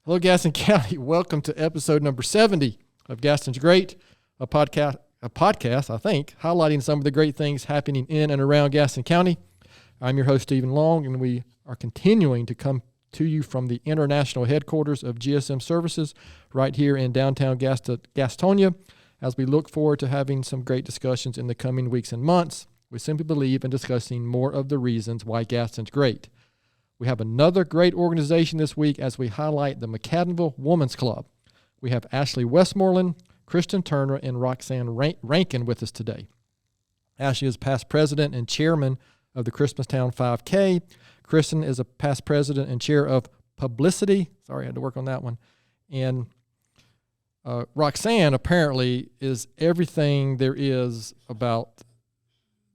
Hello, Gaston County. Welcome to episode number 70 of Gaston's Great, a podcast, I think, highlighting some of the great things happening in and around Gaston County. I'm your host, Stephen Long, and we are continuing to come to you from the international headquarters of GSM Services right here in downtown Gastonia as we look forward to having some great discussions in the coming weeks and months. We simply believe in discussing more of the reasons why Gaston's great. We have another great organization this week as we highlight the McAdenville Women's Club. We have Ashley Westmoreland, Kristin Turner, and Roxann Rankin with us today. Ashley is past president and chairman of the Christmastown 5K. Kristin is a past president and chair of Publicity. Sorry, I had to work on that one. And Roxann apparently is everything there is about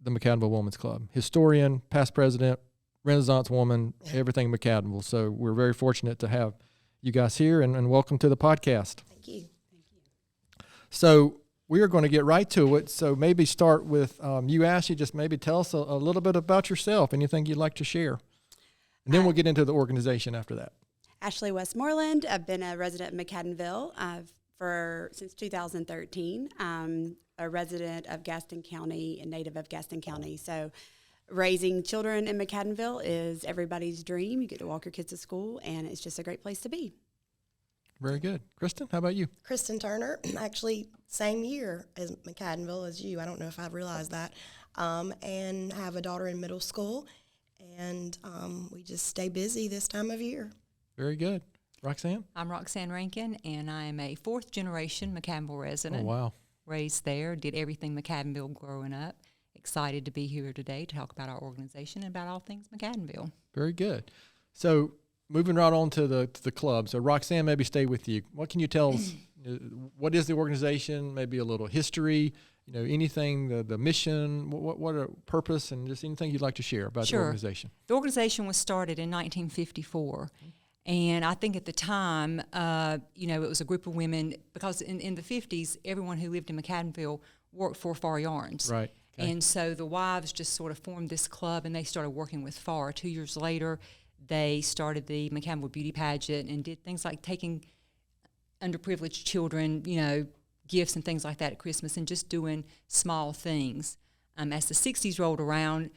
the McAdenville Women's Club. Historian, past president, Renaissance woman, everything McAdenville. So we're very fortunate to have you guys here, and welcome to the podcast. Thank you. So we are going to get right to it. So maybe start with you, Ashley. Just maybe tell us a little bit about yourself, anything you'd like to share. And then we'll get into the organization after that. Ashley Westmoreland. I've been a resident of McAdenville since 2013. I'm a resident of Gaston County and native of Gaston County. So raising children in McAdenville is everybody's dream. You get to walk your kids to school, and it's just a great place to be. Very good. Kristin, how about you? Kristin Turner, actually same year as McAdenville as you. I don't know if I've realized that. And have a daughter in middle school, and we just stay busy this time of year. Very good. Roxann? I'm Roxann Rankin, and I am a fourth-generation McAdenville resident. Oh, wow. Raised there, did everything McAdenville growing up. Excited to be here today to talk about our organization and about all things McAdenville. Very good. So moving right on to the club. So Roxann, maybe stay with you. What can you tell us? What is the organization? Maybe a little history. Anything, the mission, what a purpose, and just anything you'd like to share about the organization. The organization was started in 1954. And I think at the time, it was a group of women, because in the 50s, everyone who lived in McAdenville worked for Farr Yarns. Right. Okay. And so the wives just sort of formed this club, and they started working with Farr. 2 years later, they started the McAdenville Beauty Pageant and did things like taking underprivileged children, gifts and things like that at Christmas, and just doing small things. As the 60s rolled around,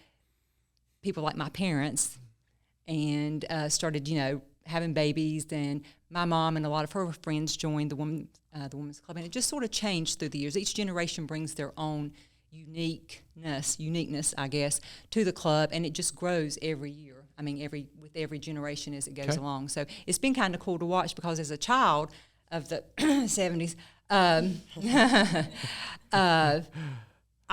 people like my parents and started, having babies, and my mom and a lot of her friends joined the Women's Club, and it just sort of changed through the years. Each generation brings their own uniqueness, I guess, to the club, and it just grows every year. I mean, with every generation as it goes along. So it's been kind of cool to watch, because as a child of the 70s, I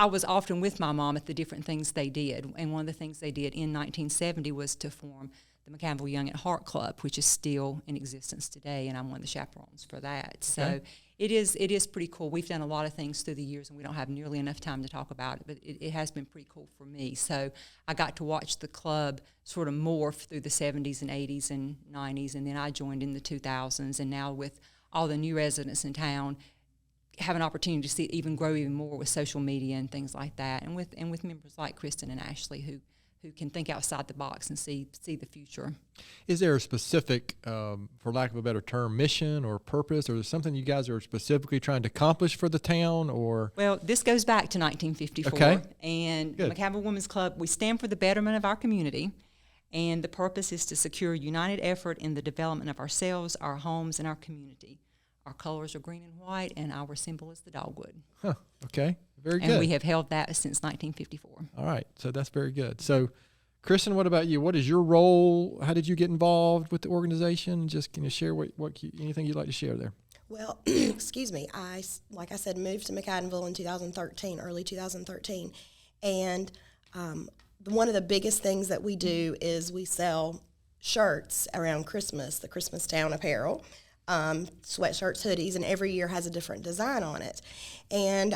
was often with my mom at the different things they did. And one of the things they did in 1970 was to form the McAdenville Young at Heart Club, which is still in existence today, and I'm one of the chaperones for that. So it is pretty cool. We've done a lot of things through the years, and we don't have nearly enough time to talk about it, but it has been pretty cool for me. So I got to watch the club sort of morph through the 70s and 80s and 90s, and then I joined in the 2000s, and now with all the new residents in town, have an opportunity to see it even grow even more with social media and things like that, and with members like Kristin and Ashley who can think outside the box and see the future. Is there a specific, for lack of a better term, mission or purpose, or is there something you guys are specifically trying to accomplish for the town? Or Well, this goes back to 1954. Okay. And Good. McAdenville Women's Club, we stand for the betterment of our community, and the purpose is to secure united effort in the development of ourselves, our homes, and our community. Our colors are green and white, and our symbol is the dogwood. Huh, okay, very good. And we have held that since 1954. All right, so that's very good. So, Kristin, what about you? What is your role? How did you get involved with the organization? Just can you share anything you'd like to share there? Well, excuse me. Like I said, moved to McAdenville in early 2013. And one of the biggest things that we do is we sell shirts around Christmas, the Christmastown apparel. Sweatshirts, hoodies, and every year has a different design on it. And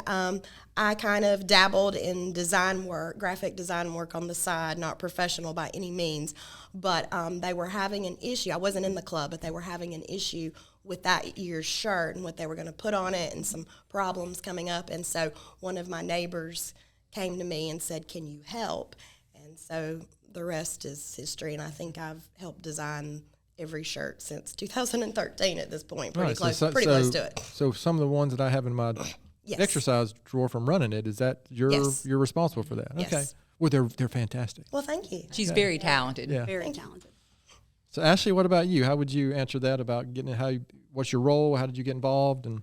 I kind of dabbled in design work, graphic design work on the side, not professional by any means, but they were having an issue. I wasn't in the club, but they were having an issue with that year's shirt and what they were going to put on it, and some problems coming up. And so one of my neighbors came to me and said, "Can you help?" And so the rest is history, and I think I've helped design every shirt since 2013 at this point, pretty Right, close so close to it. So some of the ones that I have in my Yes. exercise drawer from running it, is that you're Yes. responsible for that? Yes. Okay. Well, they're fantastic. Well, thank you. She's very talented. Yeah. Very talented. So Ashley, what about you? How would you answer that about what's your role? How did you get involved? And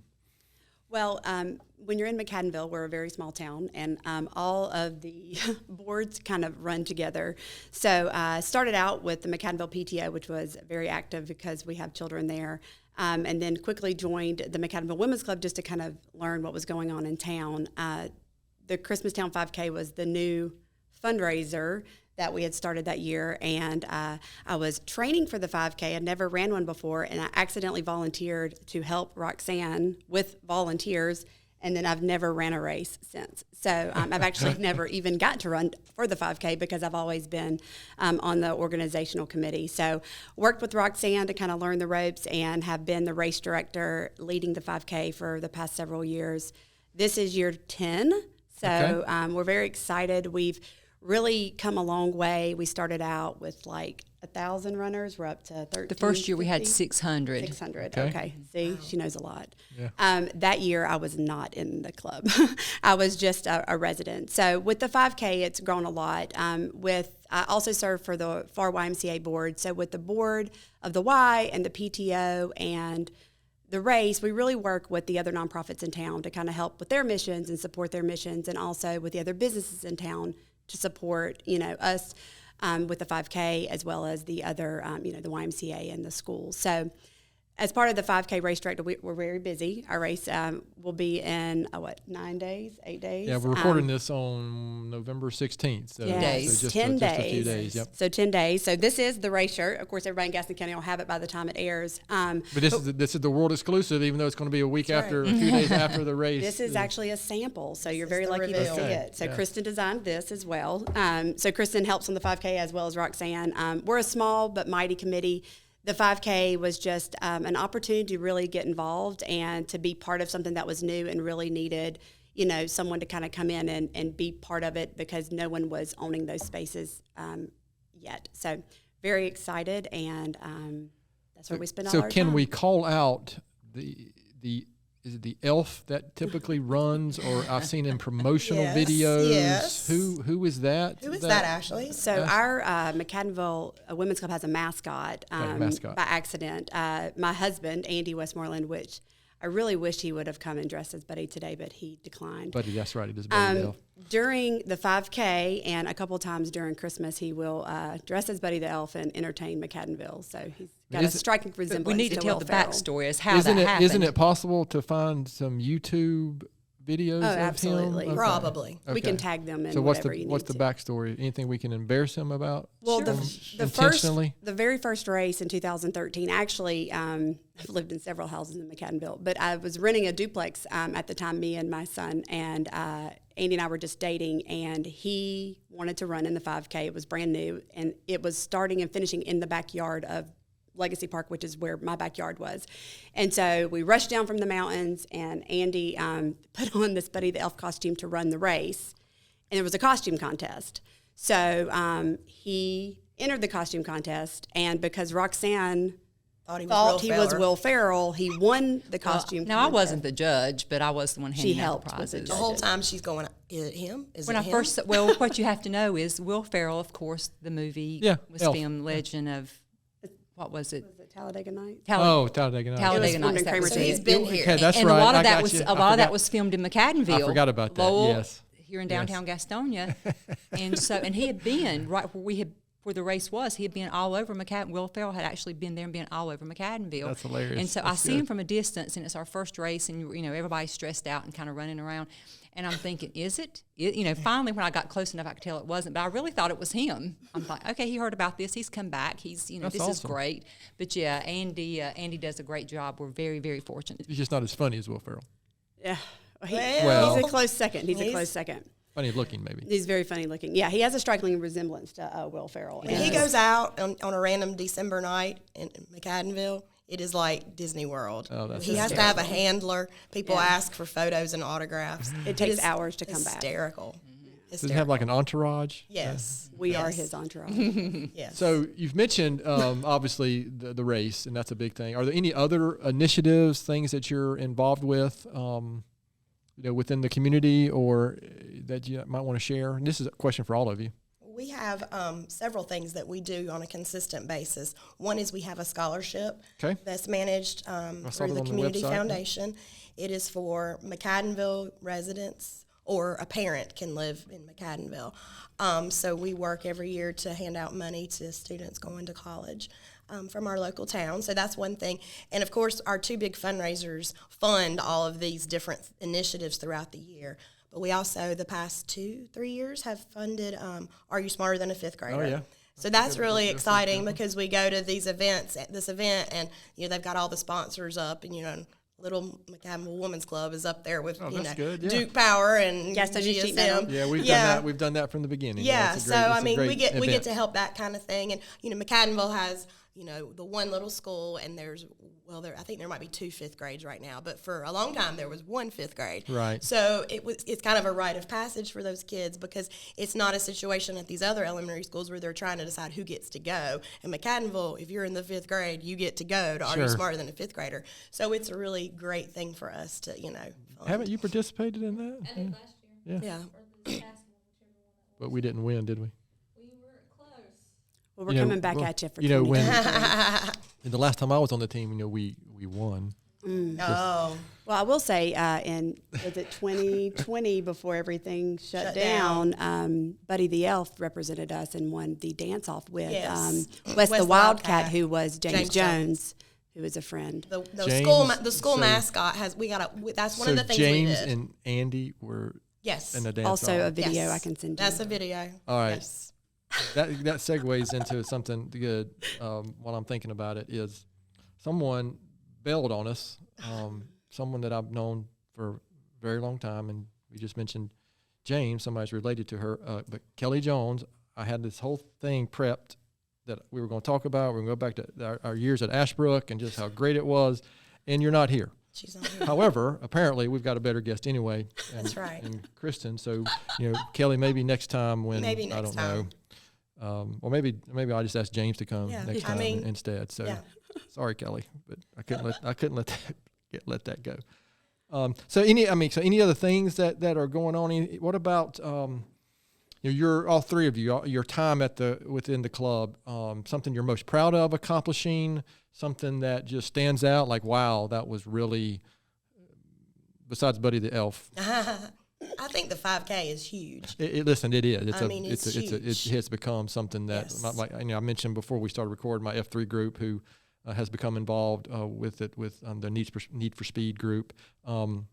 Well, when you're in McAdenville, we're a very small town, and all of the boards kind of run together. So I started out with the McAdenville PTO, which was very active because we have children there, and then quickly joined the McAdenville Women's Club just to kind of learn what was going on in town. The Christmastown 5K was the new fundraiser that we had started that year, and I was training for the 5K. I'd never ran one before, and I accidentally volunteered to help Roxann with volunteers, and then I've never ran a race since. So I've actually never even got to run for the 5K because I've always been on the organizational committee. So worked with Roxann to kind of learn the ropes and have been the race director leading the 5K for the past several years. This is year 10, so we're very excited. We've really come a long way. We started out with like 1,000 runners. We're up to 13. The first year we had 600. 600. Okay. Okay. See, she knows a lot. Yeah. That year I was not in the club. I was just a resident. So with the 5K, it's grown a lot. I also serve for the FAR YMCA board. So with the board of the Y and the PTO and the race, we really work with the other nonprofits in town to kind of help with their missions and support their missions, and also with the other businesses in town to support, us with the 5K, as well as the other, the YMCA and the schools. So as part of the 5K race director, we're very busy. Our race will be in, 9 days, 8 days? yeah, we're recording this on November 16th. So, Yes, so just 10 just a few days. days. Yep. So 10 days. So this is the race shirt. Of course, everybody in Gaston County will have it by the time it airs. But this is the world exclusive, even though it's going to be a week after, a few days after the race. This is actually a sample, so you're is very the lucky to reveal. see Okay. it. So Yeah. Kristin designed this as well. So Kristin helps on the 5K as well as Roxann. We're a small but mighty committee. The 5K was just an opportunity to really get involved and to be part of something that was new and really needed, someone to kind of come in and be part of it because no one was owning those spaces yet. So very excited, and that's where we spend all So our can time. we call out is it the elf that typically runs, or I've seen in promotional Yes, videos? yes. Who is that? Who is that, Ashley? So our McAdenville Women's Club has a mascot, mascot. by accident. My husband, Andy Westmoreland, which I really wished he would have come and dressed as Buddy today, but he declined. Buddy, that's right. It is Buddy the elf. During the 5K and a couple times during Christmas, he will dress as Buddy the Elf and entertain McAdenville. So he's got a striking But resemblance we need to tell Will the Ferrell. backstory as how Isn't that it? happened. Isn't it possible to find some YouTube videos of absolutely. him? Okay. Probably. We can Okay. tag them in So what's whatever the you what's need the to. backstory? Anything we can embarrass him about? Well, Intentionally? the very first race in 2013, actually, I've lived in several houses in McAdenville, but I was renting a duplex at the time, me and my son, and Andy and I were just dating, and he wanted to run in the 5K. It was brand new, and it was starting and finishing in the backyard of Legacy Park, which is where my backyard was. And so we rushed down from the mountains, and Andy put on this Buddy the Elf costume to run the race, and there was a costume contest. So he entered the costume contest, and because Roxann thought he was Will Ferrell, he won the costume Now, I contest. wasn't the judge, but I was the one handing out helped the with the prizes. The whole time she's going, is it him? Is When it I him? first, what you have to know is Will Ferrell, of course, the movie was Elf. filmed, Legend of, what was it? Was it Talladega Nights? Talladega Nights. Talladega It was Nights. filmed in that was Kramer it. He's been here. Okay, that's and right. a lot I of that got was you. a I lot of that forgot. was filmed in McAdenville. I forgot about that, Lowell, yes. here in downtown Gastonia, and he had been right where the race was. He had been all over McAdenville. Will Ferrell had actually been there and been all over McAdenville. That's hilarious. And so I That's see good. him from a distance, and it's our first race, and everybody's stressed out and kind of running around. And I'm thinking, is it? Finally, when I got close enough, I could tell it wasn't. But I really thought it was him. I'm like, okay, he heard about this. He's come back. He's, That's this is awesome. great. But yeah, Andy does a great job. We're very, very fortunate. He's just not as funny as Will Ferrell. Yeah. Well- he's a close second. He's a He's- close second. Funny looking, maybe. He's very funny looking. Yeah, he has a striking resemblance to Will Ferrell. When he goes out on a random December night in McAdenville, it is like Disney World. Oh, that's he has to have a handler. People Yeah. ask for photos and autographs. It takes is hours to come back. Hysterical. Does he have like an entourage? Yes. We are his entourage. Yes. So you've mentioned obviously the race, and that's a big thing. Are there any other initiatives, things that you're involved with, within the community, or that you might want to share? And this is a question for all of you. We have several things that we do on a consistent basis. One is we have a scholarship that's managed through the Community Foundation. It is for McAdenville residents, or a parent can live in McAdenville. So we work every year to hand out money to students going to college from our local town. So that's one thing. And, of course, our two big fundraisers fund all of these different initiatives throughout the year. But we also, the past 2-3 years, have funded Are You Smarter Than a Fifth Grader? Oh, yeah. So that's really exciting because we go to these events, at this event, and, they've got all the sponsors up, and, Little McAdenville Women's Club is up there with, good, yeah. Duke Power and GSM. Yeah, we've done that. We've done that from the beginning. Yeah, we get event. to help that kind of thing, and McAdenville has the one little school, and I think there might be 2 fifth grades right now, but for a long time there was 1 fifth grade. Right. So it's kind of a rite of passage for those kids because it's not a situation at these other elementary schools where they're trying to decide who gets to go. In McAdenville, if you're in the 5th grade, you get to go to Are You Smarter Than a Fifth Grader. So it's a really great thing for us to fund. Haven't you participated in that? I did last year. Yeah. Or the past one, whichever one that But we didn't win, did we? we were close. Well, we're coming back at you for when 2023. and the last time I was on the team, we won. Oh. Well, I will say, was it 2020 before everything shut down? Buddy the Elf represented us and won the dance-off with Wes the Wildcat, who was James Jones, who is a friend. The school mascot has that's one of the things James we did. and Andy were in the dance. Also a video I can send you. That's a video. All right. Yes. That segues into something good. While I'm thinking about it, is someone bailed on us. Someone that I've known for a very long time, and we just mentioned James. Somebody's related to her, but Kelly Jones. I had this whole thing prepped that we were going to talk about. We're going to go back to our years at Ashbrook and just how great it was. And you're not here. She's not here. However, apparently we've got a better guest anyway. And, That's right. And Kristin. So, Kelly, maybe next time when Maybe next I don't time. know. Or maybe I'll just ask James to come next time instead. So sorry, Kelly, but I couldn't let that go. So any other things that are going on? What about you're all three of you, your time within the club, something you're most proud of accomplishing, something that just stands out, like, wow, that was really, besides Buddy the Elf. I think the 5K is huge. It is. It's huge. It has become something that, like I mentioned before we started recording, my F3 group who has become involved with it with the Need for Speed group, so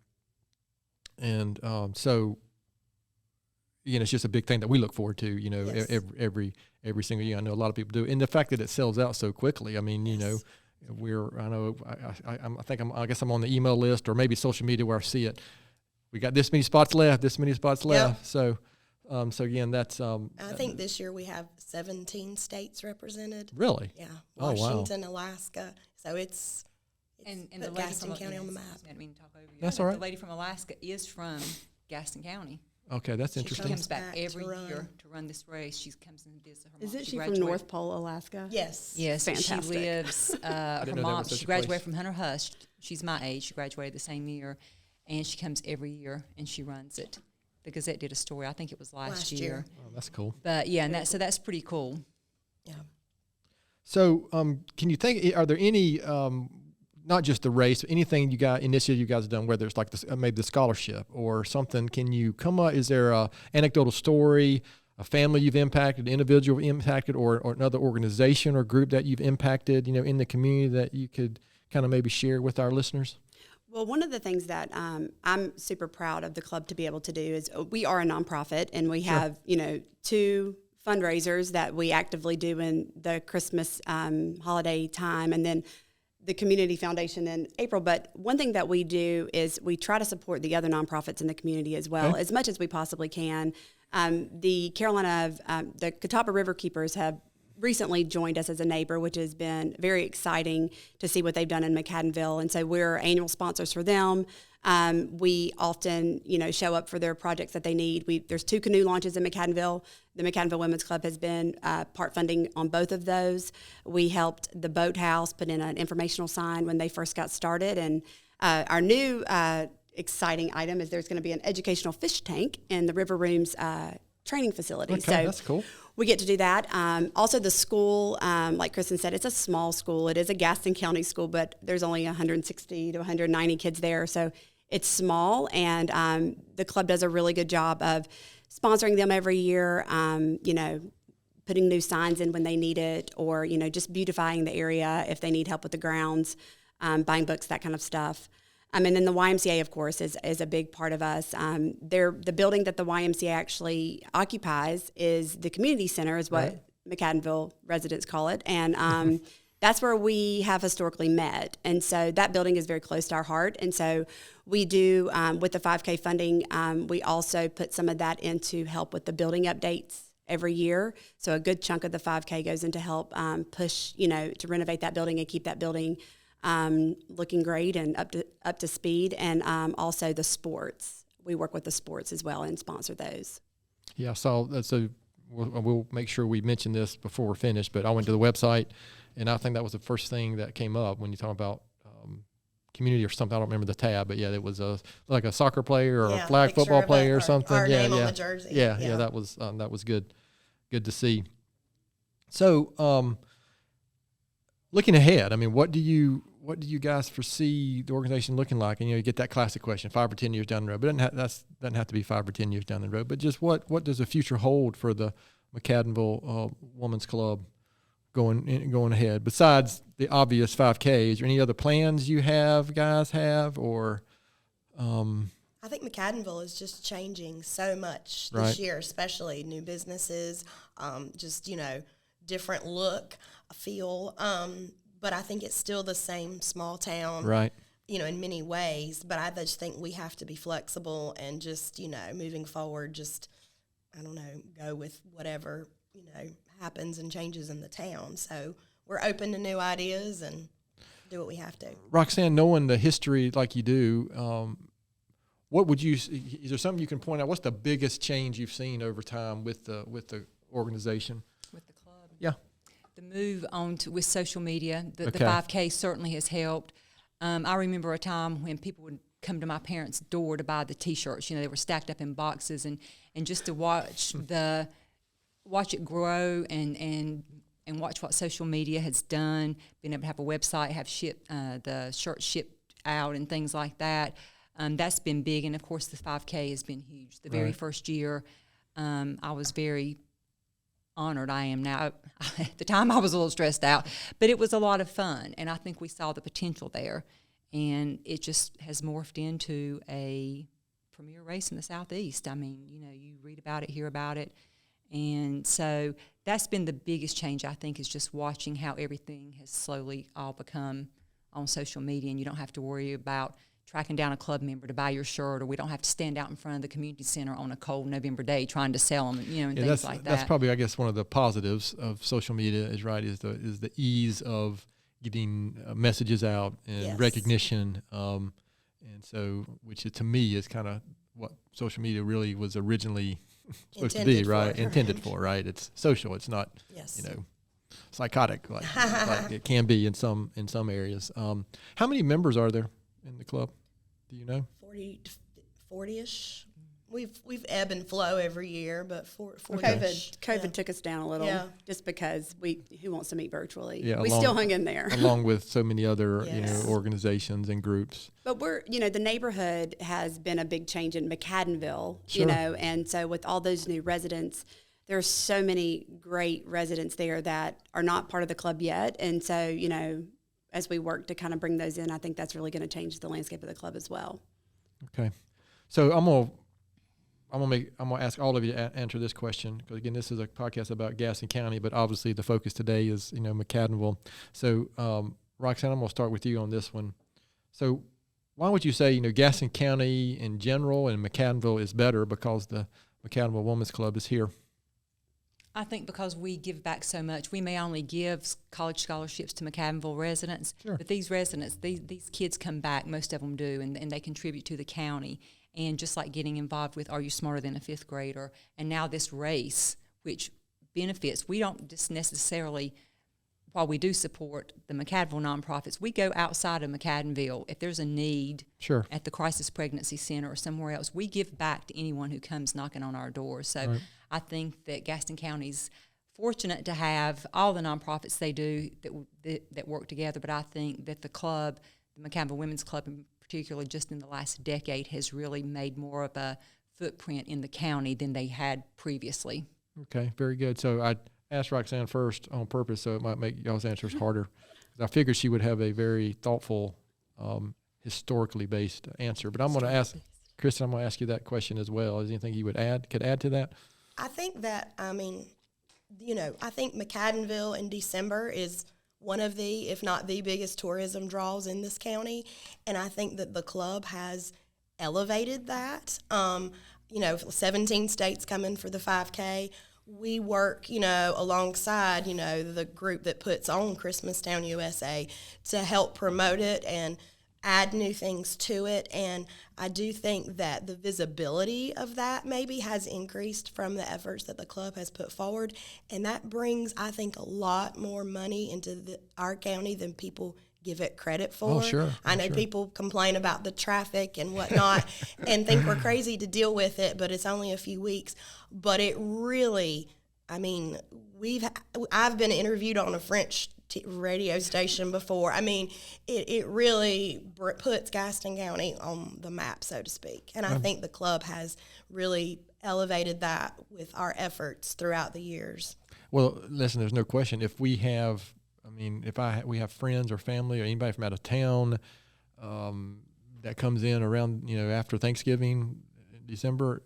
it's just a big thing that we look forward to. Every single year. I know a lot of people do, and the fact that it sells out so quickly. I mean, I guess I'm on the email list or maybe social media where I see it. We got this many spots left. Yep. So again, that's. I think this year we have 17 states represented. Really? Yeah. Oh, wow. Washington, Alaska. So it's And put the lady Gaston from County on the map. I didn't mean to talk over you. That's all right. The lady from Alaska is from Gaston County. Okay, that's She She interesting. comes back back to every run. year to run this race. She comes and visits her mom. Isn't she from graduated- North Pole, Alaska? Yes. Yes, Fantastic. she lives. Her didn't know that mom. was such She a place. graduated from Hunter Hush. She's my age. She graduated the same year, and she comes every year and she runs it. The Gazette did a story. I think it was last year. Oh, that's cool. But yeah, and that's pretty cool. Yeah. So, can you think? Are there any, not just the race, but anything initiative you guys have done, whether it's like maybe the scholarship or something? Can you come up? Is there a anecdotal story, a family you've impacted, an individual you've impacted, or another organization or group that you've impacted, in the community that you could kind of maybe share with our listeners? Well, one of the things that I'm super proud of the club to be able to do is we are a nonprofit, and we have, 2 fundraisers that we actively do in the Christmas holiday time, and then the Community Foundation in April. But one thing that we do is we try to support the other nonprofits in the community as well, as much as we possibly can. The Catawba River Keepers have recently joined us as a neighbor, which has been very exciting to see what they've done in McAdenville. And so we're annual sponsors for them. We often, show up for their projects that they need. There's 2 canoe launches in McAdenville. The McAdenville Women's Club has been part funding on both of those. We helped the boathouse put in an informational sign when they first got started. And our new exciting item is there's going to be an educational fish tank in the River Rooms training facility. Okay, so that's cool. We get to do that. Also, the school, like Kristin said, it's a small school. It is a Gaston County school, but there's only 160 to 190 kids there. So it's small, and the club does a really good job of sponsoring them every year, putting new signs in when they need it, or, just beautifying the area if they need help with the grounds, buying books, that kind of stuff. And then the YMCA, of course, is a big part of us. The building that the YMCA actually occupies is the community center, is what McAdenville residents call it. And that's where we have historically met. And so that building is very close to our heart. And so we do, with the 5K funding, we also put some of that into help with the building updates every year. So a good chunk of the 5K goes into help push, to renovate that building and keep that building looking great and up to speed. And also the sports. We work with the sports as well and sponsor those. Yeah, I saw that. So we'll make sure we mention this before we're finished, but I went to the website, and I think that was the first thing that came up when you talk about community or something. I don't remember the tab, but yeah, it was like a soccer player or a flag football player or something. Our yeah, name yeah. on the jersey. Yeah, that was good to see. So, looking ahead, I mean, what do you guys foresee the organization looking like? And you get that classic question, 5 or 10 years down the road. But doesn't have to be 5 or 10 years down the road. But just what does the future hold for the McAdenville Women's Club going ahead? Besides the obvious 5Ks, or any other plans you guys have, or? I think McAdenville is just changing so much this year, especially new businesses, just, different look, feel. But I think it's still the same small town, Right. In many ways. But I just think we have to be flexible and just, moving forward, just, I don't know, go with whatever, happens and changes in the town. So we're open to new ideas and do what we have to. Roxann, knowing the history like you do, what would is there something you can point out? What's the biggest change you've seen over time with the organization? With the club. Yeah. The move on with social media, the Okay. 5K certainly has helped. I remember a time when people would come to my parents' door to buy the T-shirts. They were stacked up in boxes, and just to watch it grow and watch what social media has done, being able to have a website, have the shirts shipped out and things like that. That's been big, and of course the 5K has been huge. The very first year, I was very honored. I am now. At the time, I was a little stressed out, but it was a lot of fun, and I think we saw the potential there, and it just has morphed into a premier race in the Southeast. I mean, you read about it, hear about it, and so that's been the biggest change, I think, is just watching how everything has slowly all become on social media, and you don't have to worry about tracking down a club member to buy your shirt, or we don't have to stand out in front of the community center on a cold November day trying to sell them, and things like that. That's probably, I guess, one of the positives of social media is the ease of getting messages out and recognition, and so which to me is kind of what social media really was originally supposed to be, right? Intended for, right? It's social. It's not, psychotic like it can be in some areas. How many members are there in the club? Do you know? 40-ish. We've ebb and flow every year, but 40. COVID took us down a little, just because who wants to meet virtually? Yeah, we still hung in there, along with so many other organizations and groups. But we're the neighborhood has been a big change in McAdenville, Sure. and so with all those new residents, there's so many great residents there that are not part of the club yet, and so as we work to kind of bring those in, I think that's really going to change the landscape of the club as well. Okay, so I'm gonna ask all of you to answer this question, because again, this is a podcast about Gaston County, but obviously the focus today is McAdenville. So Roxann, I'm gonna start with you on this one. So why would you say Gaston County in general and McAdenville is better because the McAdenville Women's Club is here? I think because we give back so much, we may only give college scholarships to McAdenville residents, Sure. but these residents, these kids come back, most of them do, and they contribute to the county. And just like getting involved with Are You Smarter Than a Fifth Grader, and now this race, which benefits, we don't just necessarily, while we do support the McAdenville nonprofits, we go outside of McAdenville. If there's a need Sure. at the Crisis Pregnancy Center or somewhere else, we give back to anyone who comes knocking on our doors. So Right. I think that Gaston County's fortunate to have all the nonprofits they do that work together, but I think that the club, the McAdenville Women's Club in particular, just in the last decade, has really made more of a footprint in the county than they had previously. Okay, very good. So I asked Roxann first on purpose, so it might make y'all's answers harder. 'Cause I figured she would have a very thoughtful, historically based answer. But I'm going to ask, Kristin, I'm going to ask you that question as well. Is there anything you could add to that? I think that, I think McAdenville in December is one of the, if not the biggest tourism draws in this county. And I think that the club has elevated that. 17 states coming for the 5K. We work, alongside, the group that puts on Christmastown USA to help promote it and add new things to it. And I do think that the visibility of that maybe has increased from the efforts that the club has put forward. And that brings, I think, a lot more money into our county than people give it credit for. Oh, sure. I know sure. people complain about the traffic and whatnot and think we're crazy to deal with it, but it's only a few weeks. But it really, I've been interviewed on a French radio station before. It really puts Gaston County on the map, so to speak. And I think the club has really elevated that with our efforts throughout the years. Well, listen, there's no question. If we have, we have friends or family or anybody from out of town that comes in around, after Thanksgiving, December,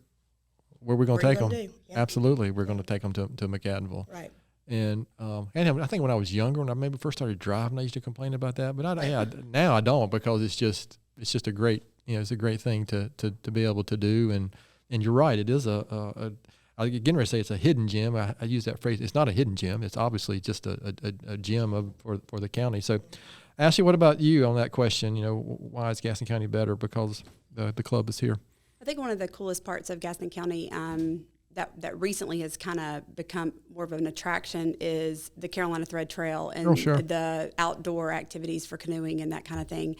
where are we going to take them? Yeah. Absolutely, we're going to take them to McAdenville. Right. And I think when I was younger, when I maybe first started driving, I used to complain about that. But now I don't, because it's just a great, it's a great thing to be able to do. And you're right, it is I was getting ready to say it's a hidden gem. I use that phrase. It's not a hidden gem. It's obviously just a gem for the county. So, Ashley, what about you on that question? Why is Gaston County better? Because the club is here. I think one of the coolest parts of Gaston County that recently has kind of become more of an attraction is the Carolina Thread Trail and the outdoor activities for canoeing and that kind of thing.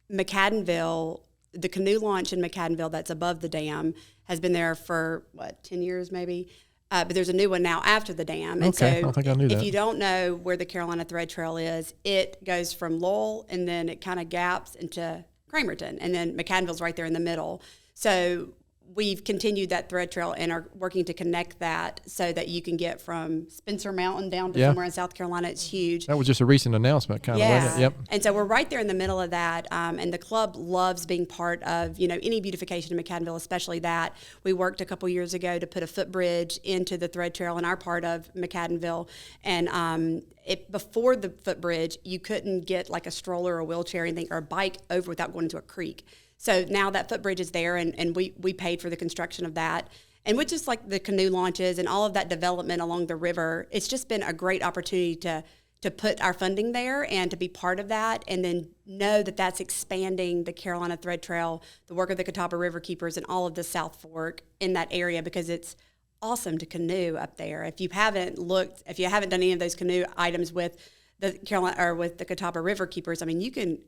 McAdenville, the canoe launch in McAdenville that's above the dam has been there for, 10 years maybe? But there's a new one now after the dam. And so I don't think I knew that. If you don't know where the Carolina Thread Trail is, it goes from Lowell and then it kind of gaps into Cramerton. And then McAdenville's right there in the middle. So we've continued that thread trail and are working to connect that so that you can get from Spencer Mountain down to somewhere in South Carolina. It's huge. That was just a recent announcement, kind of, wasn't it? Yep. And so we're right there in the middle of that. And the club loves being part of, any beautification in McAdenville, especially that. We worked a couple years ago to put a footbridge into the thread trail in our part of McAdenville. And before the footbridge, you couldn't get like a stroller or a wheelchair or anything or a bike over without going into a creek. So now that footbridge is there, and we paid for the construction of that. And with just like the canoe launches and all of that development along the river, it's just been a great opportunity to put our funding there and to be part of that, and then know that that's expanding the Carolina Thread Trail, the work of the Catawba River Keepers, and all of the South Fork in that area, because it's awesome to canoe up there. If you haven't done any of those canoe items with the Carolina or with the Catawba River Keepers, you can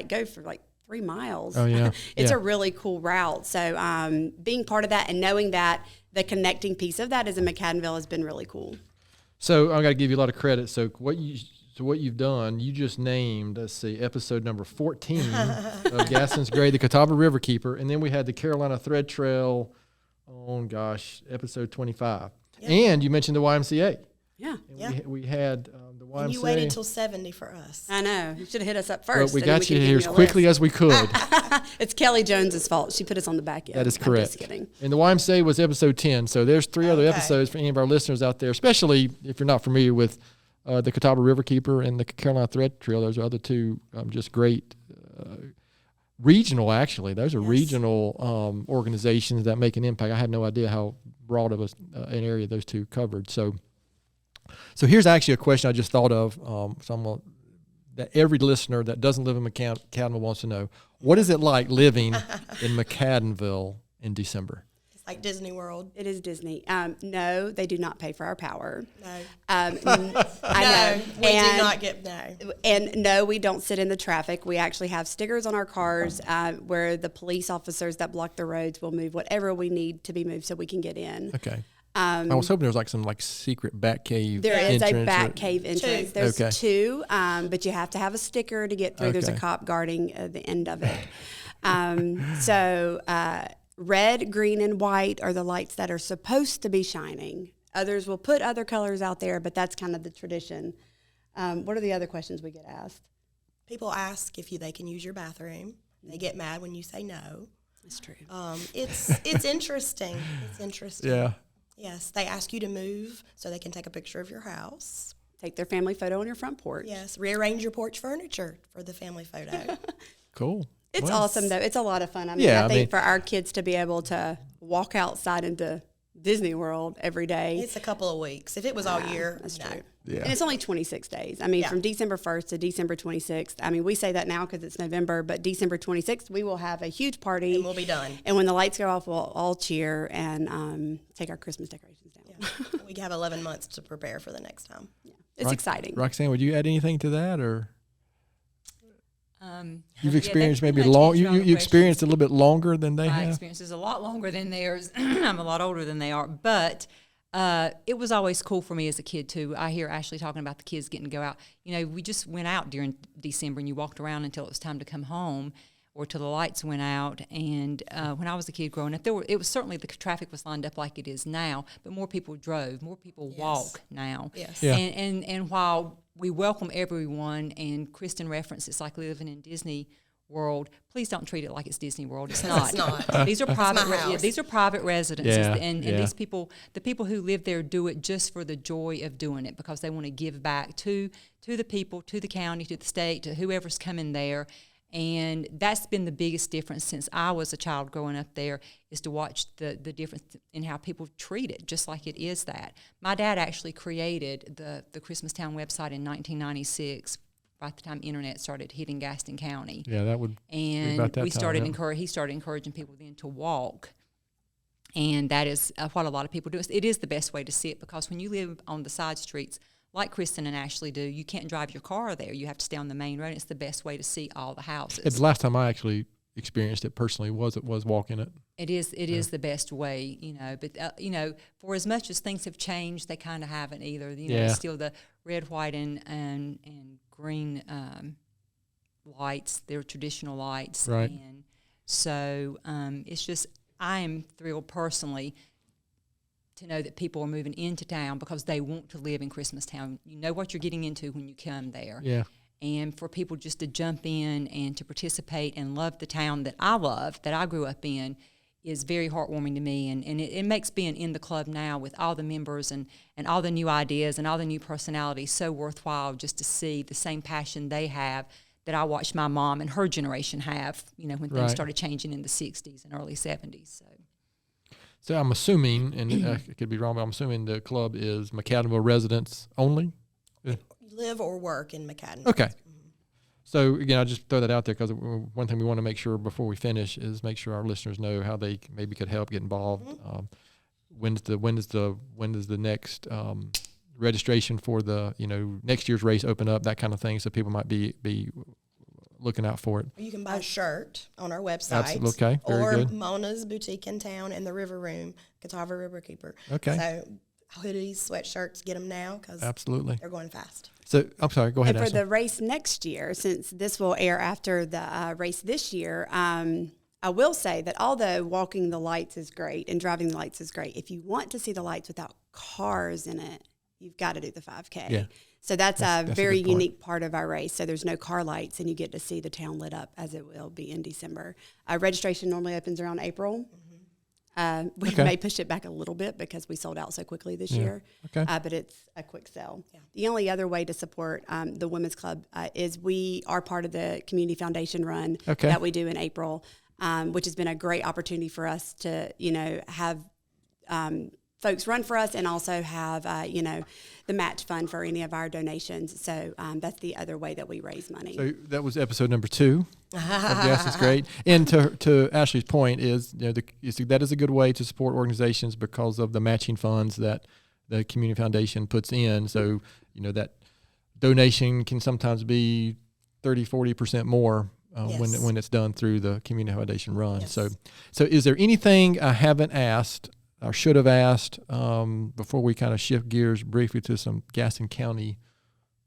go for 3 miles. Oh, yeah. It's a really cool route. So being part of that and knowing that the connecting piece of that is in McAdenville has been really cool. So I got to give you a lot of credit. So what you've done, you just named, episode number 14 of Gaston's Grade, the Catawba River Keeper, and then we had the Carolina Thread Trail on, episode 25. Yep. And you mentioned the YMCA. Yeah. We had the YMCA. And you waited till 70 for us. I know. You should have hit us up first. Well, we got you here as quickly as we could. It's Kelly Jones's fault. She put us on the back end. That is correct. I'm just kidding. And the YMCA was episode 10. So there's 3 other episodes for any of our listeners out there, especially if you're not familiar with the Catawba River Keeper and the Carolina Thread Trail. Those are other 2 just great regional, actually. Those are Yes. regional organizations that make an impact. I had no idea how broad of an area those two covered. So here's actually a question I just thought of. That every listener that doesn't live in McAdenville wants to know. What is it like living in McAdenville in December? It's like Disney World. It is Disney. No, they do not pay for our power. No. I No, know. we do not get, no. And no, we don't sit in the traffic. We actually have stickers on our cars where the police officers that block the roads will move whatever we need to be moved so we can get in. Okay. I was hoping there was like some secret back cave. There is a entrance back or- cave entrance. Two. There's Okay. two, but you have to have a sticker to get through. There's a Okay. cop guarding the end of it. Red, green, and white are the lights that are supposed to be shining. Others will put other colors out there, but that's kind of the tradition. What are the other questions we get asked? People ask if they can use your bathroom. They get mad when you say no. That's true. It's interesting. It's interesting. Yeah. Yes, they ask you to move so they can take a picture of your house. Take their family photo on your front porch. Yes, rearrange your porch furniture for the family photo. Cool. It's Well, awesome, though. It's a lot of fun. I mean, Yeah, I I think mean- for our kids to be able to walk outside into Disney World every day. It's a couple of weeks. If it was all year, That's no. true. Yeah. And it's only 26 days. I mean, Yeah. from December 1st to December 26th. I mean, we say that now because it's November, but December 26th, we will have a huge party. And we'll be done. And when the lights go off, we'll all cheer and take our Christmas decorations down. Yeah. We have 11 months to prepare for the next time. It's exciting. Roxann, would you add anything to that, or you've yeah, experienced that maybe pretty much long? answered all the You experienced a little bit longer than they My have. experience is a lot longer than theirs. I'm a lot older than they are, but it was always cool for me as a kid too. I hear Ashley talking about the kids getting to go out. You know, we just went out during December, and you walked around until it was time to come home, or till the lights went out. And when I was a kid growing up, it was certainly the traffic was lined up like it is now, but more people drove, more people walk now. Yes. Yeah. And while we welcome everyone, and Kristin referenced it's like living in Disney World, please don't treat it like it's Disney World. It's not. It's not. These are my private. house. These are private residences, Yeah, and yeah. these people, the people who live there, do it just for the joy of doing it, because they want to give back to the people, to the county, to the state, to whoever's coming there. And that's been the biggest difference since I was a child growing up there, is to watch the difference in how people treat it, just like it is that. My dad actually created the Christmas Town website in 1996, right at the time internet started hitting Gaston County. Yeah, that would. And about that we time, started yeah. he started encouraging people then to walk. And that is what a lot of people do. It is the best way to see it, because when you live on the side streets, like Kristin and Ashley do, you can't drive your car there. You have to stay on the main road. It's the best way to see all the houses. The last time I actually experienced it personally was walking it. It is the best way, you know. But for as much as things have changed, they kind of haven't either. You know, Yeah. it's still the red, white, and green lights. They're traditional lights, Right. And so it's just, I am thrilled personally to know that people are moving into town because they want to live in Christmas Town. You know what you're getting into when you come there. Yeah. And for people just to jump in and to participate and love the town that I love, that I grew up in, is very heartwarming to me. And it makes being in the club now with all the members and all the new ideas and all the new personalities so worthwhile, just to see the same passion they have that I watched my mom and her generation have, you know, when things Right. started changing in the 60s and early 70s. So I'm assuming, and I could be wrong, but I'm assuming the club is McAdenville residents only. Live or work in McAdenville. Okay. So again, I just throw that out there because one thing we want to make sure before we finish is make sure our listeners know how they maybe could help get involved. When is the next registration for the next year's race open up, that kind of thing, so people might be looking out for it. You can buy a shirt on our website. Absolutely. Okay. Very or good. Mona's Boutique in town and the River Room, Catawba River Keeper. Okay. So hoodies, sweatshirts, get them now because Absolutely. they're going fast. So I'm sorry. Go ahead. And for Ashley. the race next year, since this will air after the race this year, I will say that although walking the lights is great and driving the lights is great, if you want to see the lights without cars in it, you've got to do the 5K. Yeah. So that's a a very good point. unique part of our race. So there's no car lights, and you get to see the town lit up as it will be in December. Registration normally opens around April. We Okay. may push it back a little bit because we sold out so quickly this Yeah. year. Okay. But it's a quick sell. Yeah. The only other way to support the Women's Club is we are part of the Community Foundation run Okay. that we do in April, which has been a great opportunity for us to, have folks run for us and also have, the match fund for any of our donations. So that's the other way that we raise money. So that was episode number 2 of Gas is Great. And to Ashley's point is, that is a good way to support organizations because of the matching funds that the Community Foundation puts in. So, that donation can sometimes be 30-40% more Yes. when it's done through the Community Foundation run. Yes. So is there anything I haven't asked or should have asked before we kind of shift gears briefly to some Gaston County,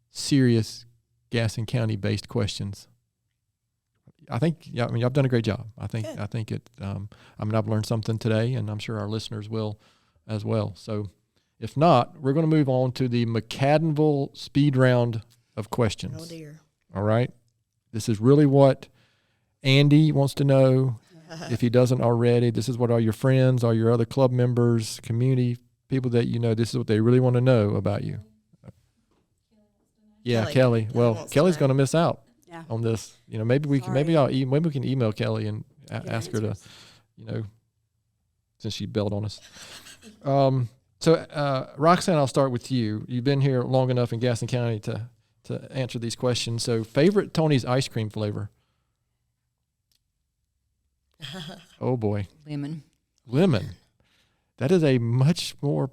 serious Gaston County based questions? I've done a great job. I think I've learned something today, and I'm sure our listeners will as well. So if not, we're going to move on to the McAdenville speed round of questions. Oh dear. All right. This is really what Andy wants to know. If he doesn't already, this is what all your friends, all your other club members, community people that this is what they really want to know about you. Yeah, Kelly. Kelly Well, wants to Kelly's know. going to miss out Yeah. on this. Maybe we can Sorry. maybe we can email Kelly and ask her to, answers. since she bailed on us. So Roxann, I'll start with you. You've been here long enough in Gaston County to answer these questions. So, favorite Tony's ice cream flavor? Oh boy, Lemon. lemon. That is a much more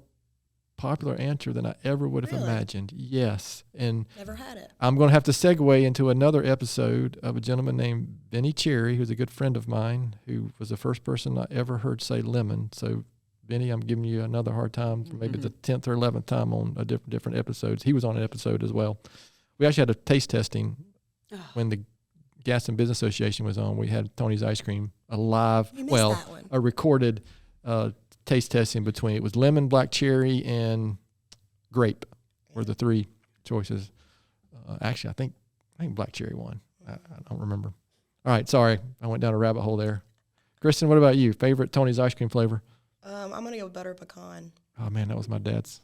popular answer than I ever would have Really? imagined. Yes, and Never had it. I'm going to have to segue into another episode of a gentleman named Benny Cherry, who's a good friend of mine, who was the first person I ever heard say lemon. So, Benny, I'm giving you another hard time for maybe the 10th or 11th time on a different episodes. He was on an episode as well. We actually had a taste testing when the Gaston Business Association was on. We had Tony's Ice Cream, a live, You missed that one. a recorded taste testing between, it was lemon, black cherry, and grape were the three choices. Actually, I think black cherry won. I don't remember. All right, sorry. I went down a rabbit hole there. Kristin, what about you? Favorite Tony's ice cream flavor? I'm gonna go with butter pecan. Oh man, that was my dad's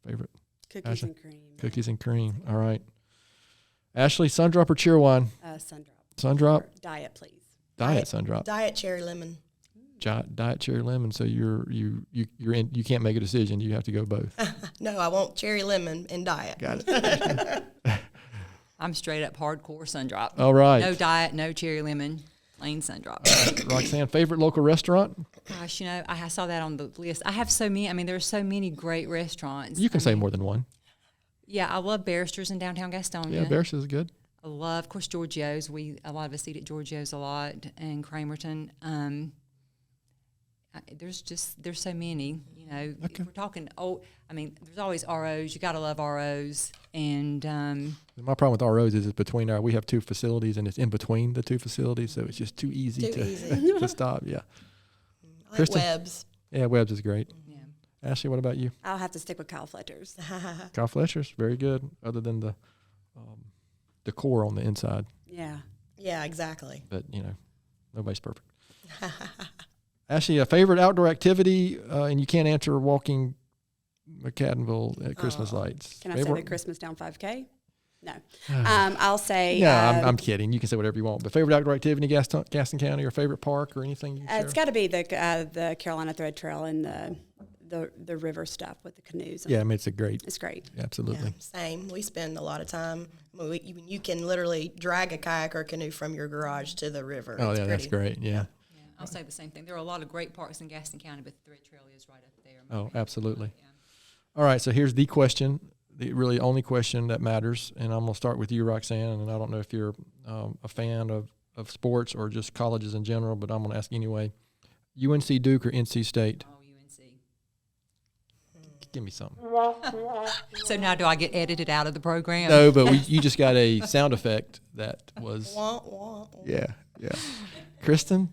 favorite. Cookies Ashley? and cream. Cookies and cream. All right. Ashley, Sundrop or Cheerwine? Sundrop. Sundrop? Or diet, please. Diet Sundrop. Diet cherry lemon. Diet cherry lemon. So you're in. You can't make a decision. You have to go both. No, I want cherry lemon and diet. Got it. I'm straight up hardcore Sundrop. All right. No diet, no cherry lemon, plain Sundrop. Roxann, favorite local restaurant? Gosh, I saw that on the list. I have so many. There are so many great restaurants. You can say more than one. Yeah, I love Barrister's in downtown Gastonia. Yeah, Bears is good. I love, of course, Giorgio's. A lot of us eat at Giorgio's a lot, and Cramerton. There's so many. Okay. If we're talking. There's always ROs. You gotta love ROs, and My problem with ROs is it's between we have two facilities and it's in between the two facilities, so it's just too easy Too easy. to stop. Yeah. I like Kristin? Webb's. Yeah, Webb's is great. yeah. Ashley, what about you? I'll have to stick with Kyle Fletcher's. Kyle Fletcher's, very good, other than the decor on the inside. Yeah. Yeah, exactly. But, nobody's perfect. Ashley, a favorite outdoor activity, and you can't answer walking McAdenville at Christmas lights. Can I say Favorite- the Christmas Down 5K? No. I'll say. Yeah, I'm kidding. You can say whatever you want. But favorite outdoor activity in Gaston County, or favorite park, or anything you share? It's got to be the Carolina Thread Trail and the river stuff with the canoes. Yeah, it's a great. It's great. Absolutely. Yeah, same. We spend a lot of time. You can literally drag a kayak or canoe from your garage to the river. Oh, It's yeah, that's pretty. great. Yeah. Yeah, I'll say the same thing. There are a lot of great parks in Gaston County, but the Thread Trail is right up there. Oh, absolutely. Yeah. All right, so here's the question, the really only question that matters, and I'm going to start with you, Roxann, and I don't know if you're a fan of sports or just colleges in general, but I'm going to ask anyway. UNC Duke or NC State? Oh, UNC. Give me something. So now do I get edited out of the program? No, but you just got a sound effect that was, Wah, wah, wah. yeah. Kristin?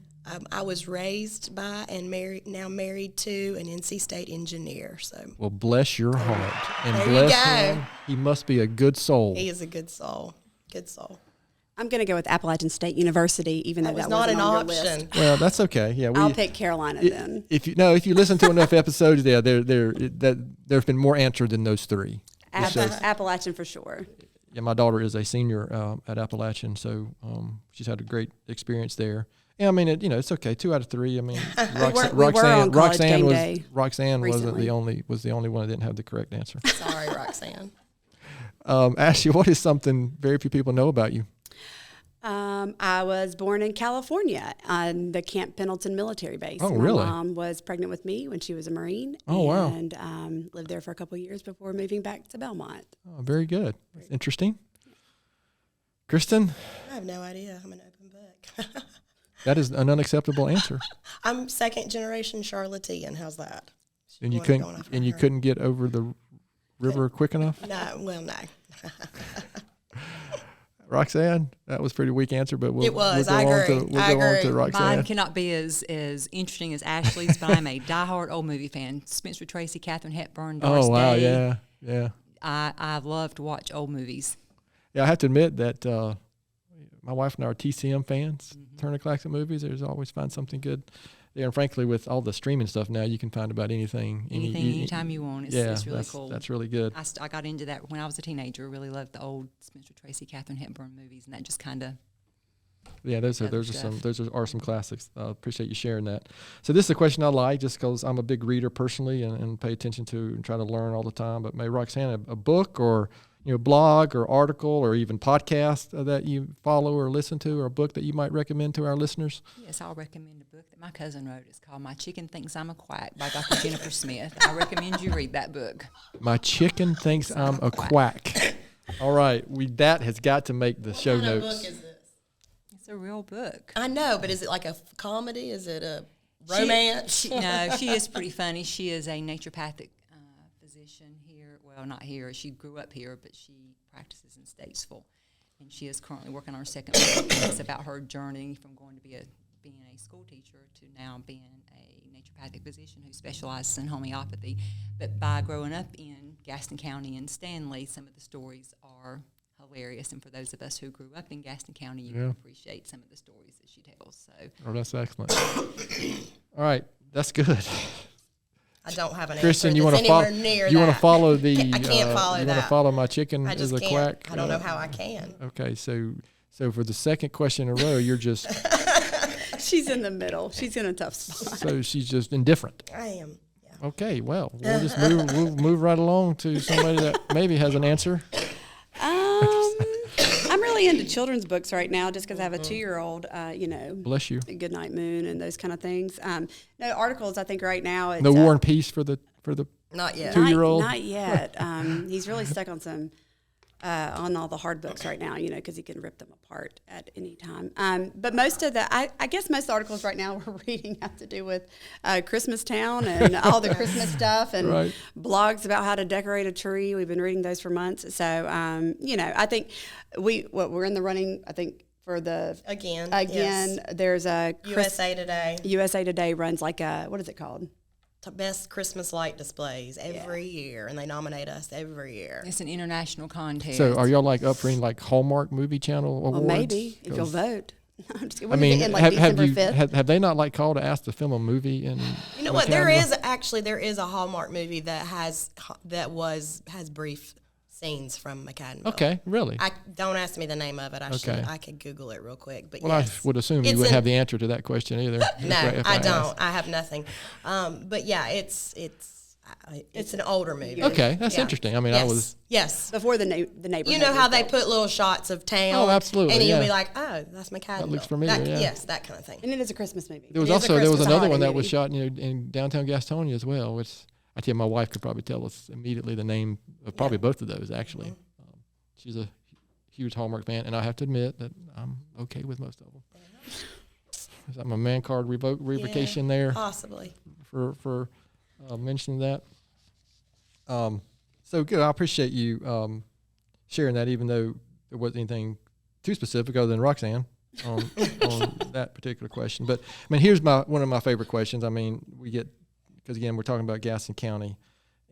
I was raised by and married to an NC State engineer. So Well, bless your heart. And There you bless go. him. He must be a good soul. he is a good soul. Good soul. I'm going to go with Appalachian State University, even though That was that not an wasn't on your option. list. Well, that's okay. Yeah, I'll pick Carolina then. If you listen to enough episodes, there's been more answer than those three. Appalachian for sure. Yeah, my daughter is a senior at Appalachian, so she's had a great experience there. Yeah, I mean, it's okay. 2 out of 3. I mean, We were on College Game Day Roxann recently. was the only one that didn't have the correct answer. Sorry, Roxann. Ashley, what is something very few people know about you? I was born in California on the Camp Pendleton military base. Oh, really? My mom was pregnant with me when she was a Marine. Oh, wow. And lived there for a couple of years before moving back to Belmont. Oh, very good. That's interesting. Kristin, I have no idea. I'm an open book. that is an unacceptable answer. I'm second generation Charlottean. How's that? And you Wanna go off couldn't her? couldn't get over the river quick enough? No, well, no. Roxann, that was a pretty weak answer, but It was. we'll I go on agree. to, we'll I go on to agree. Roxann. Mine cannot be as interesting as Ashley's, but I'm a diehard old movie fan. Spencer Tracy, Katharine Hepburn, Doris Oh, wow, Day. yeah. I love to watch old movies. Yeah, I have to admit that my wife and I are TCM fans. Turner Classic Movies. There's always find something good there. And frankly, with all the streaming stuff now, you can find about anything. Anytime you want. It's really cool. That's really good. I got into that when I was a teenager. Really loved the old Spencer Tracy, Katharine Hepburn movies, and that just kind of. Yeah, those other are stuff. some classics. Appreciate you sharing that. So this is a question I like just because I'm a big reader personally and pay attention to and try to learn all the time. But maybe Roxann, a book or blog or article or even podcast that you follow or listen to, or a book that you might recommend to our listeners? Yes, I'll recommend a book that my cousin wrote. It's called My Chicken Thinks I'm a Quack by Dr. Jennifer Smith. I recommend you read that book. My Chicken Thinks I'm a Quack. All right, that has got to make the show What kind of notes. book is this? It's a real book. I know, but is it like a comedy? Is it a romance? No, she is pretty funny. She is a naturopathic physician here. Well, not here. She grew up here, but she practices in Statesville. And she is currently working on her second book. It's about her journey from going to being a school teacher to now being a naturopathic physician who specializes in homeopathy. But by growing up in Gaston County and Stanley, some of the stories are hilarious. And for those of us who grew up in Gaston County, you can appreciate some of the stories that she tells. So, That's excellent. All right, that's good. I don't have an Kristin, answer you that's want to follow? anywhere near You want to that. follow the? I can't follow you that. want to follow My Chicken I is just a can't. Quack? I don't know how I can. Okay, so for the second question in a row, you're just She's in the middle. She's in a tough spot. so she's just indifferent. I am. Yeah. Okay, well, we'll just move right along to somebody that maybe has an answer. I'm really into children's books right now just because I have a 2-year-old, Bless you. Goodnight Moon and those kind of things. No, articles, I think right now it's... No War and Peace for the Not yet. 2-year-old? Not yet. He's really stuck on some... on all the hard books right now, because he can rip them apart at any time. But most of I guess most articles right now we're reading have to do with Christmas Town and all the Christmas stuff and Right. blogs about how to decorate a tree. We've been reading those for months. So, I think we're in the running, I think, for the... Again, yes. There's a... USA Today. USA Today runs like a... What is it called? Best Christmas light displays every year, and they nominate us every year. it's an international contest. So are y'all like up for any like Hallmark Movie Channel awards? Well, maybe, if you'll 'Cause, vote. I'm just kidding. I When is it mean, in, like, December 5th? have they not like called to ask to film a movie? And You know what? There is a Hallmark movie that has brief scenes from McAdenville. Okay, really? Don't ask me the name of it. Okay. I could Google it real quick. But Well, yes. I would assume you It's wouldn't in- have the answer to that question either. No, if I asked. don't. I have nothing. But yeah, it's an older movie. Okay, that's Yeah. interesting. I mean, yes. I was. Before the neighborhood. You know how was they built. put little shots of town. Oh, absolutely, And you'll yeah. be like, oh, that's McAdenville. That looks familiar, yeah. Yes, that kind of thing. And it is a Christmas movie. There was It is a also Christmas another holiday one that was movie. shot in downtown Gastonia as well, which I tell you, my wife could probably tell us immediately the name of probably both of those actually. She's a huge Hallmark fan, and I have to admit that I'm okay with most of them. Is that my man card revocation there Possibly. for mentioning that? So good. I appreciate you sharing that, even though there wasn't anything too specific other than Roxann on that particular question. But I mean, here's one of my favorite questions. I mean, because again, we're talking about Gaston County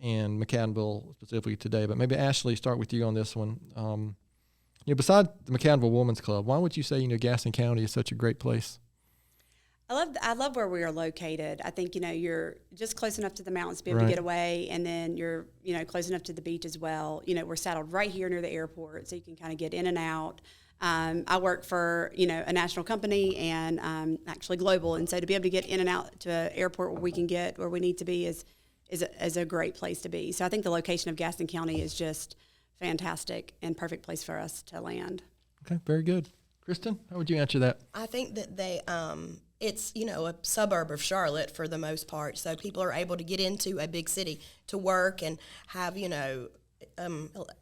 and McAdenville specifically today, but maybe Ashley, start with you on this one. Besides the McAdenville Women's Club, why would you say, Gaston County is such a great place? I love where we are located. I think, you're just close enough to the mountains to be able Right. to get away, and then you're, close enough to the beach as well. We're settled right here near the airport, so you can kind of get in and out. I work for, a national company and actually global, and so to be able to get in and out to an airport where we can get where we need to be is a great place to be. So I think the location of Gaston County is just fantastic and perfect place for us to land. Okay, very good. Kristin, how would you answer that? I think that it's, a suburb of Charlotte for the most part. So people are able to get into a big city to work and have,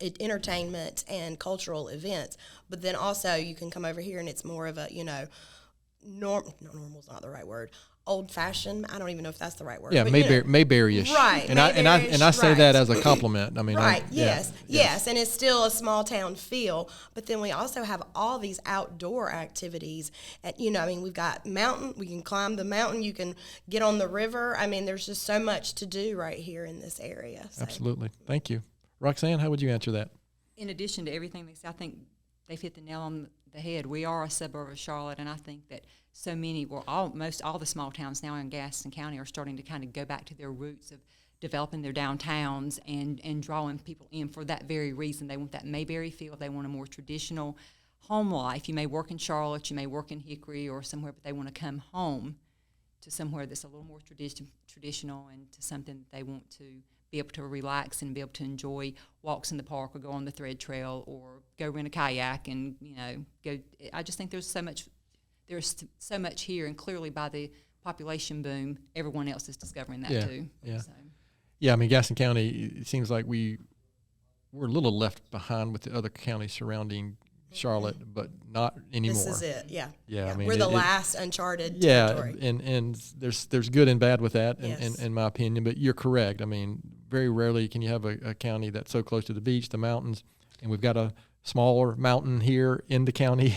entertainment and cultural events. But then also you can come over here and it's more of a, normal's not the right word. Old-fashioned. I don't even know if that's the right word. Yeah, but, Mayberry-ish. Right. And I say right. that as a compliment. I mean, right. Yeah. Yes. And it's still a small town feel. But then we also have all these outdoor activities. We've got mountain. We can climb the mountain. You can get on the river. I mean, there's just so much to do right here in this area. So. Absolutely. Thank you. Roxann, how would you answer that? In addition to everything they say, I think they've hit the nail on the head. We are a suburb of Charlotte, and I think that so many, almost all the small towns now in Gaston County are starting to kind of go back to their roots of developing their downtowns and drawing people in for that very reason. They want that Mayberry feel. They want a more traditional home life. You may work in Charlotte, you may work in Hickory or somewhere, but they want to come home to somewhere that's a little more traditional and to something that they want to be able to relax and be able to enjoy walks in the park or go on the thread trail or go rent a kayak and, go. I just think there's so much here, and clearly by the population boom, everyone else is discovering that too. Yeah. So. Yeah, I mean, Gaston County, it seems like we're a little left behind with the other counties surrounding Charlotte, but not anymore. This is it, yeah. Yeah, I mean, we're the last uncharted yeah, territory. and there's good and bad with that, Yes. in my opinion. But you're correct. I mean, very rarely can you have a county that's so close to the beach, the mountains, and we've got a smaller mountain here in the county.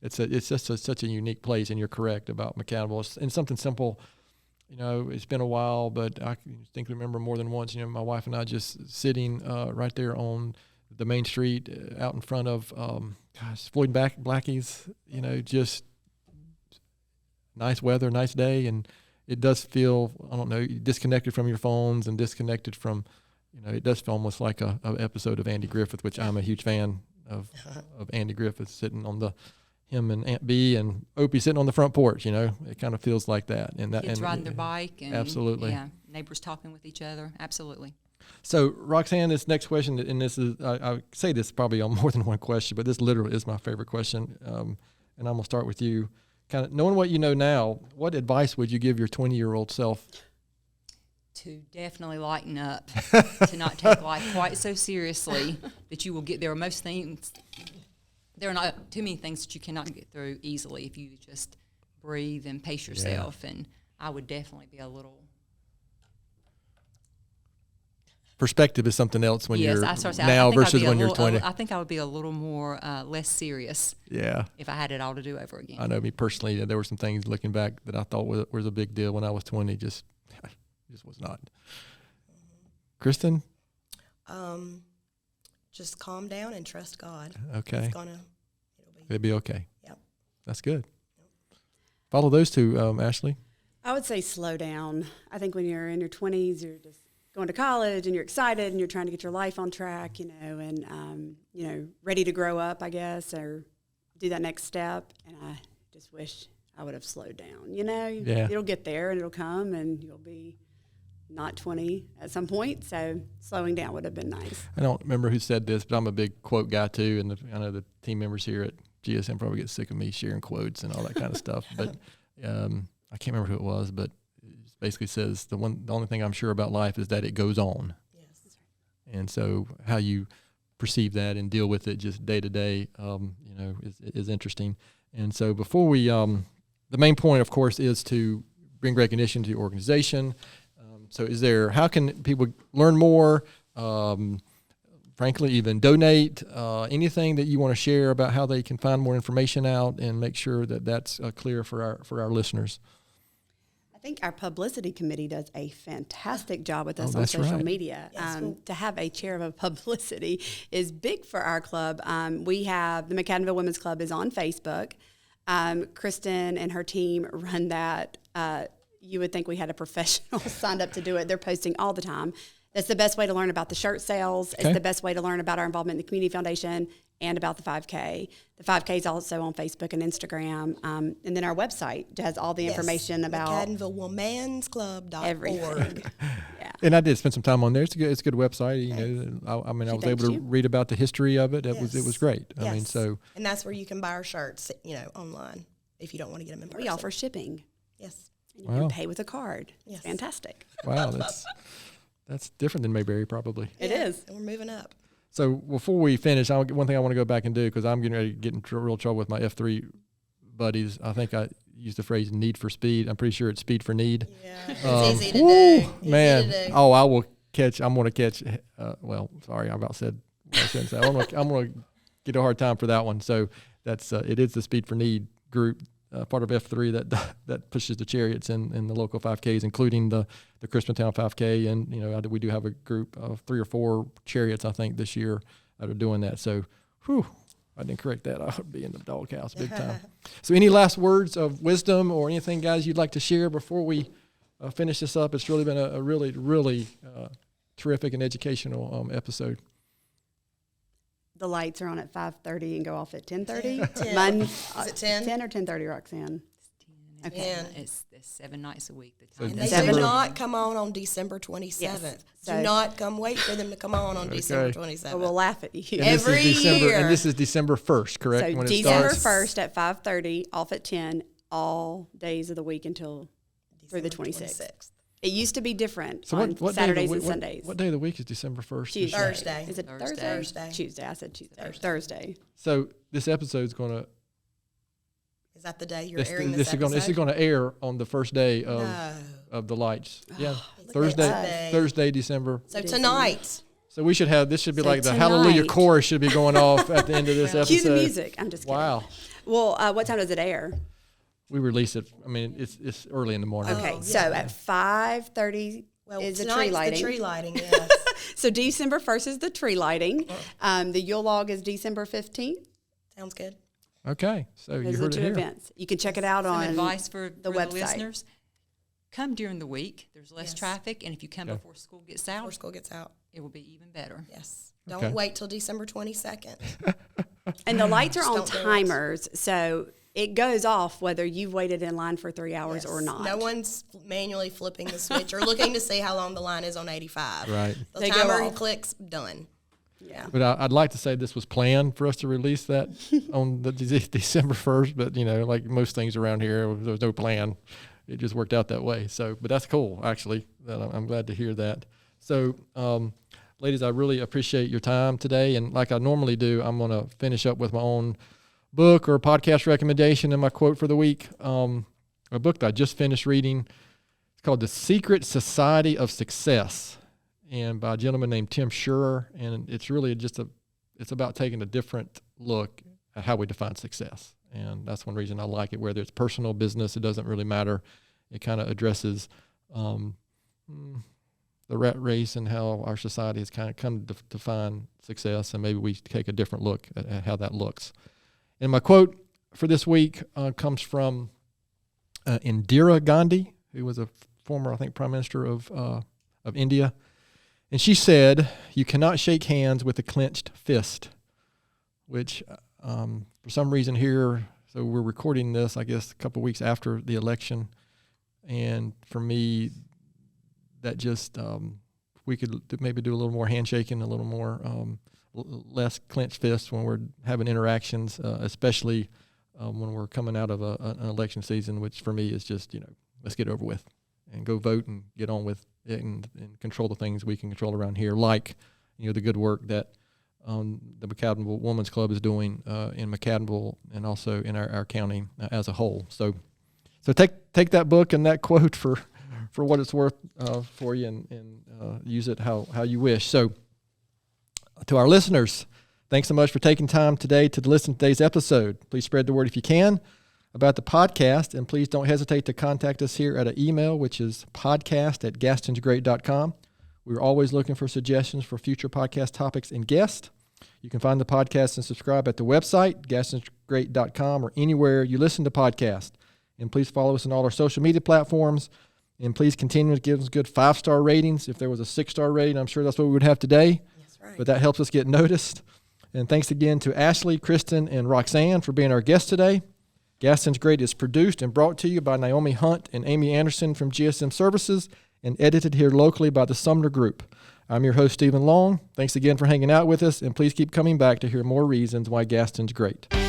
It's just such a unique place, and you're correct about McAdenville. And something simple. It's been a while, but I think remember more than once. My wife and I just sitting right there on the main street out in front of Floyd Blackie's. Just nice weather, nice day, and it does feel, I don't know, disconnected from your phones and disconnected from, it does feel almost like a episode of Andy Griffith, which I'm a huge fan of Andy Griffith, sitting on him and Aunt Bee and Opie sitting on the front porch. It kind of feels like that. And Kids riding their bike. And absolutely. Yeah, neighbors talking with each other. Absolutely. So, Roxann, this next question, and this is, I say this probably on more than one question, but this literally is my favorite question. And I'm going to start with you. Kind of knowing what you know now, what advice would you give your 20-year-old self? To definitely lighten up, to not take life quite so seriously that you will get there. Most things, there are not too many things that you cannot get through easily if you just breathe and pace yourself. Yeah. And I would definitely be a little... Perspective is something else when you're now now versus when you're 20. I think I would be a little more less serious. Yeah. If I had it all to do over again. I know me personally, there were some things looking back that I thought was a big deal when I was 20. Just was not. Kristin? Just calm down and trust God. Okay. It'll be okay. Yep. That's good. Follow those two, Ashley. I would say slow down. I think when you're in your 20s, you're just going to college and you're excited and you're trying to get your life on track, and, ready to grow up, I guess, or do that next step. And I just wish I would have slowed down. Yeah. It'll get there and it'll come and you'll be not 20 at some point. So slowing down would have been nice. I don't remember who said this, but I'm a big quote guy too. And I know the team members here at GSM probably get sick of me sharing quotes and all that kind of stuff. But I can't remember who it was, but basically says the only thing I'm sure about life is that it goes on. Yes, that's right. And so how you perceive that and deal with it just day to day, is interesting. And so before we, the main point, of course, is to bring recognition to your organization. So how can people learn more, frankly, even donate, anything that you want to share about how they can find more information out and make sure that that's clear for our listeners? I think our publicity committee does a fantastic job with us on that's social right. media. Yes, To have a chair of a publicity is big for our club. We have the McAdenville Women's Club is on Facebook. Kristin and her team run that. You would think we had a professional signed up to do it. They're posting all the time. That's the best way to learn about the shirt sales. Okay. It's the best way to learn about our involvement in the Community Foundation and about the 5K. The 5K is also on Facebook and Instagram. And then our website has all the information about McAdenvilleWomansClub.org. everything. Yeah. And I did spend some time on there. It's a good website. You know, I mean, I was able to you. read about the history of it. It was great. I mean, Yes. so And that's where you can buy our shirts, online, if you don't want to get them in person. We offer shipping. Yes. You Wow. can pay with a card. Yes. It's fantastic. wow, that's different than Mayberry probably. It is. And we're moving up. So before we finish, one thing I want to go back and do, because I'm getting ready to get in real trouble with my F3 buddies. I think I used the phrase "need for speed." I'm pretty sure it's speed for need. Yeah. It's easy to Woo, do. Easy man. to do. Oh, I will catch. I'm going to catch. Well, sorry, I about said what I shouldn't say. I'm going to get a hard time for that one. So that's it is the speed for need group. Part of F3 that pushes the chariots in the local 5Ks, including the Crispintown 5K, and we do have a group of 3 or 4 chariots I think this year that are doing that. So, I didn't correct that. I would be in the doghouse big time. So, any last words of wisdom or anything, guys, you'd like to share before we finish this up? It's really been a really, really terrific and educational episode. The lights are on at 5:30 and go off at 10:30. 10. Is it 10? 10 or 10:30, Roxann? Okay. It's 10. It's 7 nights a week. The So time And they December- do not come on December 27th. Yes. Do So- not come wait for them to come on December 27th. But we'll laugh at you. And this is Every December, year. and this is December 1st, correct? So when it December starts? 1st at 5:30, off at 10, all days of the week until through the 26th. It used to be different So on what day of the Saturdays week- and Sundays. What day of the week is December 1st? Tuesday. Thursday. Is it Thursday. Thursday. Tuesday. I said Tuesday. Thursday. So this episode's going to Is that the day you're airing this is episode? going to air on the first day of No. of the lights. Yeah, It's Thursday, Thursday. Thursday, December. So tonight, So we should have this should be So like the Hallelujah tonight- chorus should be going off at the end of this episode. Cue the music. I'm just kidding. Wow, Well, what time does it air? we release it. I mean, it's early in the morning. Okay, Oh, so yeah. at 5:30 is the tree tonight's lighting. the tree lighting, yes. So December 1st is the tree lighting. The Yule log is December 15th. Sounds good. Okay, so you Those are the heard it two here. events. You can check it out Some on advice for the website. listeners: come during the week. There's less Yes. traffic, and if you come Okay. before school gets out, Before school gets out. it will be even better. Yes. Don't Okay. wait till December 22nd. And the lights are Just on don't do it. timers, so it goes off whether you've waited in line for 3 hours or Yes. not. No one's manually flipping the switch or looking to see how long the line is on 85. Right. The They go timer off. clicks, done. Yeah. But I'd like to say this was planned for us to release that on the December 1st, but like most things around here, there was no plan. It just worked out that way. So, but that's cool, actually. I'm glad to hear that. So, ladies, I really appreciate your time today. And like I normally do, I'm going to finish up with my own book or podcast recommendation and my quote for the week. A book that I just finished reading. It's called The Secret Society of Success, and by a gentleman named Tim Schurer. And it's really it's about taking a different look at how we define success. And that's one reason I like it, whether it's personal, business, it doesn't really matter. It kind of addresses the rat race and how our society has kind of come to define success, and maybe we take a different look at how that looks. And my quote for this week comes from Indira Gandhi, who was a former, I think, Prime Minister of India. And she said, "You cannot shake hands with a clenched fist," which for some reason here, so we're recording this, I guess, a couple of weeks after the election. And for me, that just, we could maybe do a little more handshaking, a little more less clenched fists when we're having interactions, especially when we're coming out of an election season, which for me is just, let's get it over with and go vote and get on with it and control the things we can control around here, like, the good work that the McAdenville Women's Club is doing in McAdenville and also in our county as a whole. So take that book and that quote for what it's worth for you, and use it how you wish. So to our listeners, thanks so much for taking time today to listen to today's episode. Please spread the word if you can. about the podcast, and please don't hesitate to contact us here at an email, which is podcast@gastonsgreat.com. We're always looking for suggestions for future podcast topics and guests. You can find the podcast and subscribe at the website, gastonsgreat.com, or anywhere you listen to podcasts. And please follow us on all our social media platforms. And please continue to give us good 5-star ratings. If there was a 6-star rating, I'm sure that's what we would have today. That's right. But that helps us get noticed. And thanks again to Ashley, Kristin, and Roxann for being our guests today. Gaston's Great is produced and brought to you by Naomi Hunt and Amy Anderson from GSM Services and edited here locally by the Sumner Group. I'm your host, Stephen Long. Thanks again for hanging out with us, and please keep coming back to hear more reasons why Gaston's great.